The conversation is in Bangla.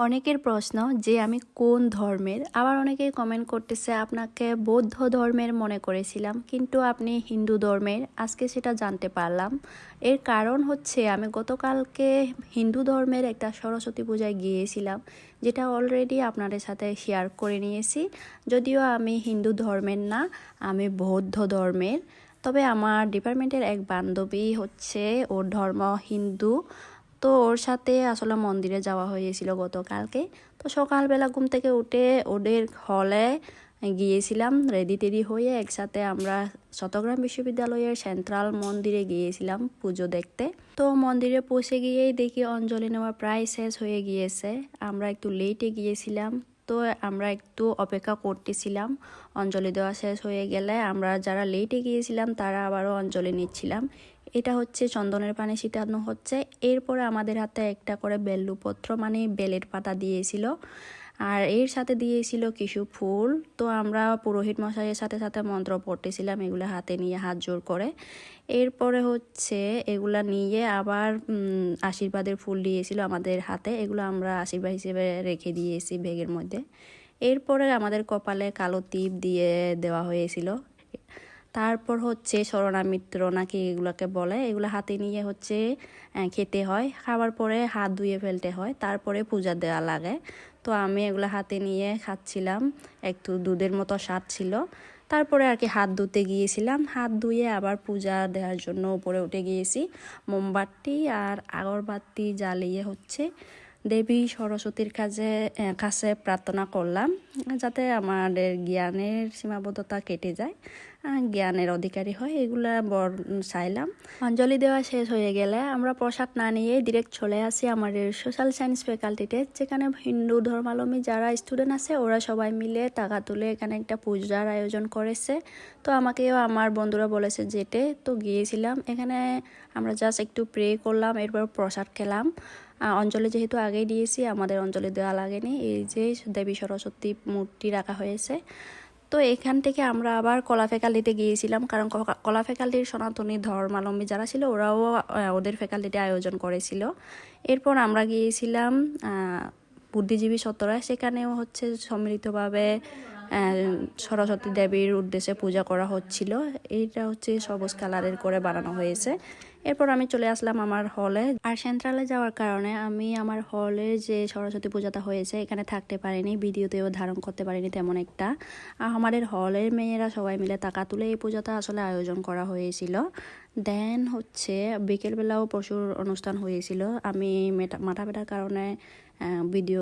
অনেকের প্রশ্ন যে আমি কোন ধর্মের, আবার অনেকেই কমেন্ট করতেছে আপনাকে বৌদ্ধ ধর্মের মনে করেছিলাম কিন্তু আপনি হিন্দু ধর্মের। আজকে সেটা জানতে পারলাম। এর কারণ হচ্ছে আমি গতকালকে হিন্দু ধর্মের একটা সরস্বতী পূজায় গিয়েছিলাম, যেটা অলরেডি আপনাদের সাথে শেয়ার করে নিয়েছি। যদিও আমি হিন্দু ধর্মের না, আমি বৌদ্ধ ধর্মের। তবে আমার ডিপার্টমেন্টের এক বান্ধবী হচ্ছে ওর ধর্ম হিন্দু, তো ওর সাথে আসলে মন্দিরে যাওয়া হয়েছিল গতকালকে। তো সকালবেলা ঘুম থেকে উঠে ওদের হলে গিয়েছিলাম, রেডি টেডি হয়ে একসাথে আমরা চট্টগ্রাম বিশ্ববিদ্যালয়ের সেন্ট্রাল মন্দিরে গিয়েছিলাম পুজো দেখতে। তো মন্দিরে পৌঁছে গিয়েই দেখি অঞ্জলি নেওয়া প্রায় শেষ হয়ে গিয়েছে। আমরা একটু লেটে গিয়েছিলাম, তো আমরা একটু অপেক্ষা করতেছিলাম অঞ্জলি দেওয়া শেষ হয়ে গেলে। আমরা যারা লেটে গিয়েছিলাম তারা আবারও অঞ্জলি নিচ্ছিলাম। এটা হচ্ছে চন্দনের পানি ছিটানো হচ্ছে। এরপরে আমাদের হাতে একটা করে বেলপত্র মানে বেলের পাতা দিয়েছিল, আর এর সাথে দিয়েছিল কিছু ফুল। তো আমরা পুরোহিত মশাইয়ের সাথে সাথে মন্ত্র পড়তেছিলাম এগুলো হাতে নিয়ে হাত জোর করে। এরপরে হচ্ছে এগুলা নিয়ে আবার আশীর্বাদের ফুল দিয়েছিল আমাদের হাতে, এগুলো আমরা আশীর্বাদ হিসেবে রেখে দিয়েছি ব্যাগের মধ্যে। এরপরে আমাদের কপালে কালো টিপ দিয়ে দেওয়া হয়েছিল। তারপর হচ্ছে শরণামিত্র নাকি এগুলোকে বলে, এগুলো হাতে নিয়ে হচ্ছে খেতে হয়। খাবার পরে হাত ধুয়ে ফেলতে হয়, তারপরে পূজা দেওয়া লাগে। তো আমি এগুলো হাতে নিয়ে খাচ্ছিলাম, একটু দুধের মতো স্বাদ ছিল। তারপরে আর কি হাত ধুতে গিয়েছিলাম, হাত ধুয়ে আবার পূজা দেওয়ার জন্য উপরে উঠে গিয়েছি। মোমবাতি আর আগরবাতি জ্বালিয়ে হচ্ছে দেবী সরস্বতীর কাছে প্রার্থনা করলাম যাতে আমাদের জ্ঞানের সীমাবদ্ধতা কেটে যায়, জ্ঞানের অধিকারী হয়, এগুলা চাইলাম। অঞ্জলি দেওয়া শেষ হয়ে গেলে আমরা প্রসাদ না নিয়ে ডিরেক্ট চলে আসি আমাদের সোশ্যাল সায়েন্স ফ্যাকাল্টিতে, যেখানে হিন্দু ধর্মাবলম্বী যারা স্টুডেন্ট আছে ওরা সবাই মিলে টাকা তুলে এখানে একটা পূজার আয়োজন করেছে। তো আমাকেও আমার বন্ধুরা বলেছে যেতে, তো গিয়েছিলাম। এখানে আমরা জাস্ট একটু প্রে করলাম, এরপর প্রসাদ খেলাম। অঞ্জলি যেহেতু আগেই দিয়েছি, আমাদের অঞ্জলি দেওয়া লাগেনি। এই যে দেবী সরস্বতী মূর্তি রাখা হয়েছে। তো এখান থেকে আমরা আবার কলা ফ্যাকাল্টিতে গিয়েছিলাম, কারণ কলা ফ্যাকাল্টির সনাতনী ধর্মাবলম্বী যারা ছিল ওরাও ওদের ফ্যাকাল্টিতে আয়োজন করেছিল। এরপর আমরা গিয়েছিলাম বুদ্ধিজীবী চত্বরায়, সেখানেও হচ্ছে সম্মিলিতভাবে সরস্বতী দেবীর উদ্দেশ্যে পূজা করা হচ্ছিল। এইটা হচ্ছে সবুজ কালারের করে বানানো হয়েছে। এরপর আমি চলে আসলাম আমার হলে। আর সেন্ট্রালে যাওয়ার কারণে আমি আমার হলে যে সরস্বতী পূজাটা হয়েছে এখানে থাকতে পারিনি, ভিডিওতেও ধারণ করতে পারিনি তেমন একটা। আমাদের হলের মেয়েরা সবাই মিলে টাকা তুলে এই পূজাটা আসলে আয়োজন করা হয়েছিল। দেন হচ্ছে বিকেলবেলাও প্রচুর অনুষ্ঠান হয়েছিল। আমি মাথা ব্যথার কারণে ভিডিও